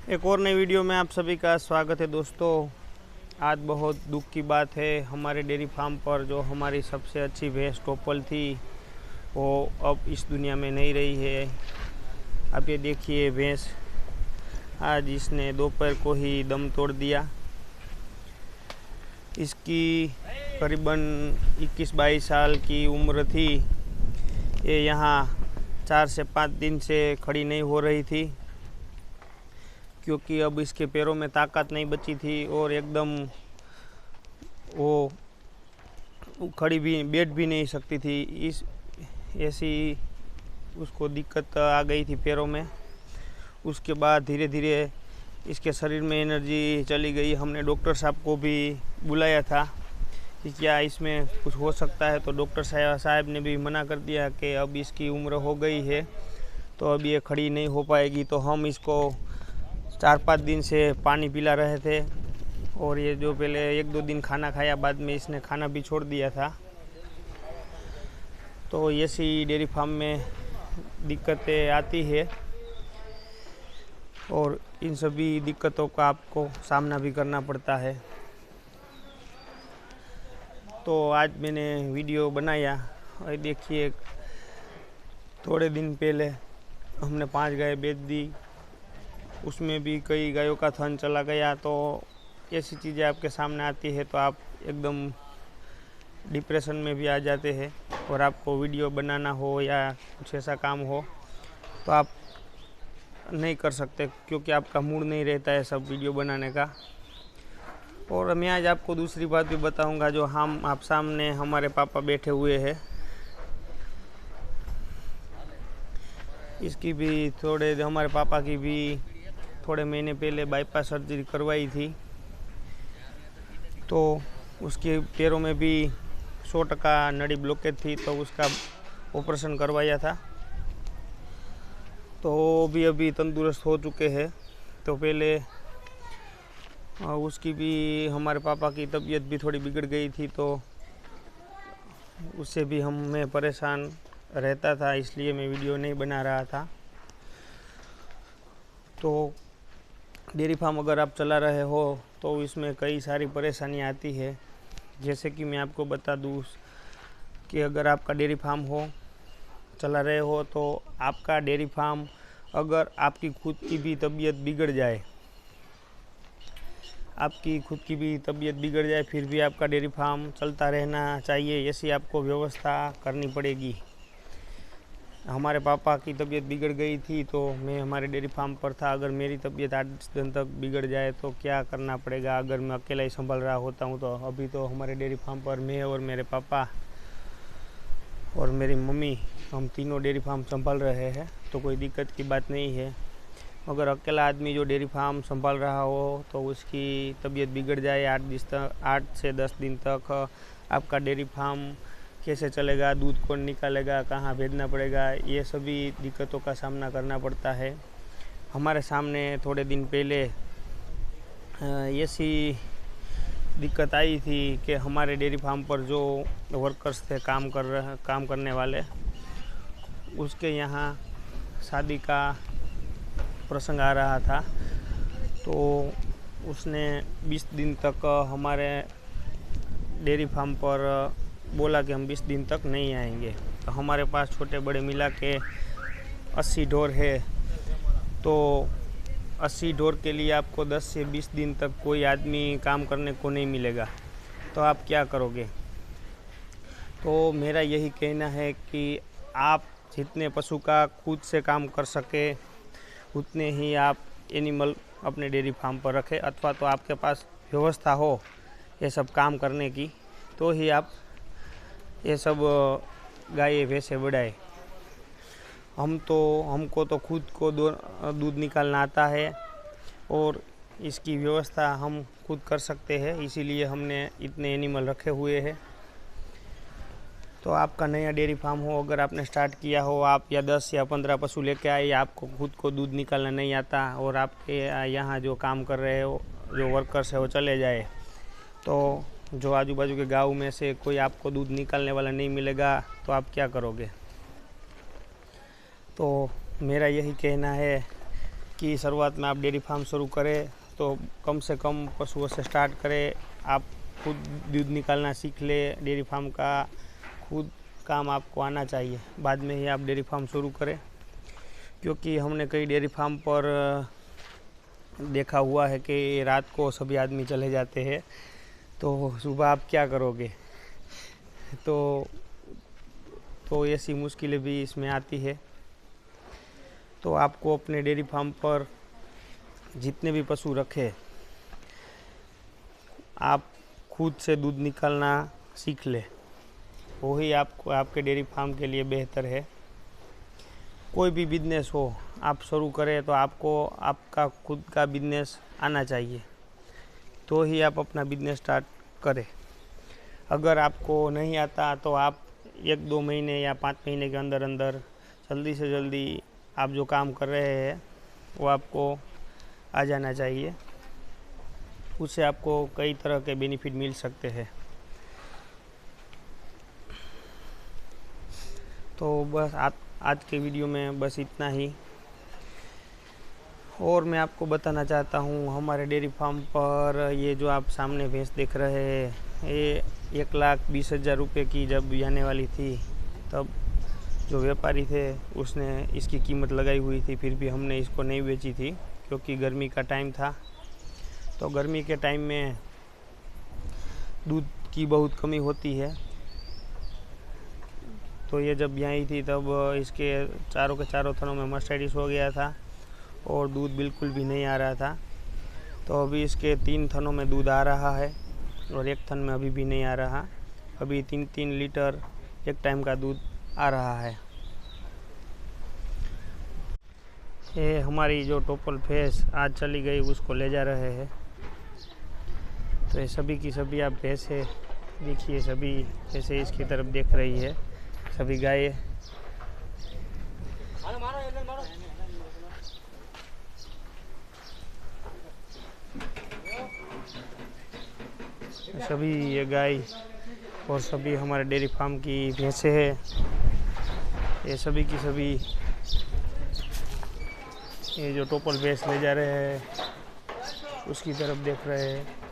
एक और नई वीडियो में आप सभी का स्वागत है दोस्तों। आज बहुत दुख की बात है, हमारे डेयरी फार्म पर जो हमारी सबसे अच्छी भैंस टोपल थी वो अब इस दुनिया में नहीं रही है। आप ये देखिए भैंस, आज इसने दोपहर को ही दम तोड़ दिया। इसकी करीबन 21-22 साल की उम्र थी। ये यहाँ 4 से 5 दिन से खड़ी नहीं हो रही थी क्योंकि अब इसके पैरों में ताकत नहीं बची थी और एकदम वो खड़ी भी बैठ भी नहीं सकती थी। इस ऐसी उसको दिक्कत आ गई थी पैरों में। उसके बाद धीरे धीरे इसके शरीर में एनर्जी चली गई। हमने डॉक्टर साहब को भी बुलाया था कि क्या इसमें कुछ हो सकता है, तो डॉक्टर साहब ने भी मना कर दिया कि अब इसकी उम्र हो गई है तो अब ये खड़ी नहीं हो पाएगी। तो हम इसको 4-5 दिन से पानी पिला रहे थे और ये जो पहले 1-2 दिन खाना खाया, बाद में इसने खाना भी छोड़ दिया था। तो ऐसी डेयरी फार्म में दिक्कतें आती है और इन सभी दिक्कतों का आपको सामना भी करना पड़ता है। तो आज मैंने वीडियो बनाया और देखिए थोड़े दिन पहले हमने 5 गाय बेच दी, उसमें भी कई गायों का थन चला गया। तो ऐसी चीज़ें आपके सामने आती है तो आप एकदम डिप्रेशन में भी आ जाते हैं और आपको वीडियो बनाना हो या कुछ ऐसा काम हो तो आप नहीं कर सकते क्योंकि आपका मूड नहीं रहता है सब वीडियो बनाने का। और मैं आज आपको दूसरी बात भी बताऊंगा। जो हम आप सामने हमारे पापा बैठे हुए हैं, इसकी भी हमारे पापा की भी थोड़े महीने पहले बाईपास सर्जरी करवाई थी। तो उसके पैरों में भी 100% नड़ी ब्लॉकेज थी तो उसका ऑपरेशन करवाया था। तो वो भी अभी तंदुरुस्त हो चुके हैं। तो पहले उसकी भी हमारे पापा की तबीयत भी थोड़ी बिगड़ गई थी तो उससे भी मैं परेशान रहता था, इसलिए मैं वीडियो नहीं बना रहा था। तो डेयरी फार्म अगर आप चला रहे हो तो इसमें कई सारी परेशानियाँ आती है। जैसे कि मैं आपको बता दूँ कि अगर आपका डेयरी फार्म हो चला रहे हो तो आपका डेयरी फार्म अगर आपकी खुद की भी तबीयत बिगड़ जाए, फिर भी आपका डेयरी फार्म चलता रहना चाहिए। ऐसी आपको व्यवस्था करनी पड़ेगी। हमारे पापा की तबीयत बिगड़ गई थी तो मैं हमारे डेयरी फार्म पर था। अगर मेरी तबीयत 8 दिन तक बिगड़ जाए तो क्या करना पड़ेगा अगर मैं अकेला ही संभाल रहा होता हूँ। तो अभी तो हमारे डेयरी फार्म पर मैं और मेरे पापा और मेरी मम्मी, हम तीनों डेयरी फार्म संभाल रहे हैं, तो कोई दिक्कत की बात नहीं है। अगर अकेला आदमी जो डेयरी फार्म संभाल रहा हो तो उसकी तबीयत बिगड़ जाए 8 से 10 दिन तक, आपका डेयरी फार्म कैसे चलेगा, दूध कौन निकालेगा, कहाँ भेजना पड़ेगा, ये सभी दिक्कतों का सामना करना पड़ता है। हमारे सामने थोड़े दिन पहले ऐसी दिक्कत आई थी कि हमारे डेयरी फार्म पर जो वर्कर्स थे काम करने वाले, उसके यहाँ शादी का प्रसंग आ रहा था। तो उसने 20 दिन तक हमारे डेयरी फार्म पर बोला कि हम 20 दिन तक नहीं आएंगे। तो हमारे पास छोटे बड़े मिला के 80 ढोर है। तो 80 ढोर के लिए आपको 10 से 20 दिन तक कोई आदमी काम करने को नहीं मिलेगा। तो आप क्या करोगे? तो मेरा यही कहना है कि आप जितने पशु का खुद से काम कर सके उतने ही आप एनिमल अपने डेयरी फार्म पर रखें, अथवा तो आपके पास व्यवस्था हो ये सब काम करने की तो ही आप ये सब गाय भैंसे बढ़ाए। हमको तो खुद को दूध निकालना आता है और इसकी व्यवस्था हम खुद कर सकते हैं, इसीलिए हमने इतने एनिमल रखे हुए हैं। तो आपका नया डेयरी फार्म हो, अगर आपने स्टार्ट किया हो, आप या 10 या 15 पशु लेके आए, आपको खुद को दूध निकालना नहीं आता और आपके यहाँ जो काम कर रहे हो जो वर्कर्स है वो चले जाए, तो जो आजू बाजू के गांव में से कोई आपको दूध निकालने वाला नहीं मिलेगा तो आप क्या करोगे? तो मेरा यही कहना है कि शुरुआत में आप डेयरी फार्म शुरू करें तो कम से कम पशुओं से स्टार्ट करें। आप खुद दूध निकालना सीख ले, डेयरी फार्म का खुद काम आपको आना चाहिए, बाद में ही आप डेयरी फार्म शुरू करें। क्योंकि हमने कई डेयरी फार्म पर देखा हुआ है कि रात को सभी आदमी चले जाते हैं, तो सुबह आप क्या करोगे। तो ऐसी मुश्किलें भी इसमें आती है। तो आपको अपने डेयरी फार्म पर जितने भी पशु रखे, आप खुद से दूध निकालना सीख ले, वही आपको आपके डेयरी फार्म के लिए बेहतर है। कोई भी बिजनेस हो आप शुरू करें तो आपको आपका खुद का बिजनेस आना चाहिए, तो ही आप अपना बिजनेस स्टार्ट करें। अगर आपको नहीं आता तो आप 1-2 महीने या 5 महीने के अंदर अंदर जल्दी से जल्दी आप जो काम कर रहे हैं वो आपको आ जाना चाहिए। उससे आपको कई तरह के बेनिफिट मिल सकते हैं। तो बस आज के वीडियो में बस इतना ही। और मैं आपको बताना चाहता हूँ, हमारे डेयरी फार्म पर ये जो आप सामने भैंस देख रहे हैं, ये 1,20,000 रुपये की जब आने वाली थी, तब जो व्यापारी थे उसने इसकी कीमत लगाई हुई थी, फिर भी हमने इसको नहीं बेची थी क्योंकि गर्मी का टाइम था। तो गर्मी के टाइम में दूध की बहुत कमी होती है। तो ये जब आई थी तब इसके चारों के चारों थनों में मास्टाइटिस हो गया था और दूध बिल्कुल भी नहीं आ रहा था। तो अभी इसके 3 थनों में दूध आ रहा है और 1 थन में अभी भी नहीं आ रहा। अभी 3-3 लीटर एक टाइम का दूध आ रहा है। ये हमारी जो टोपल भैंस आज चली गई उसको ले जा रहे हैं। तो ये सभी की सभी आप भैंसें देखिए, सभी जैसे इसकी तरफ देख रही है, सभी गायें। सभी ये गाय और सभी हमारे डेयरी फार्म की भैंसें हैं। ये सभी की सभी ये जो टोपल भैंस ले जा रहे हैं उसकी तरफ देख रहे हैं।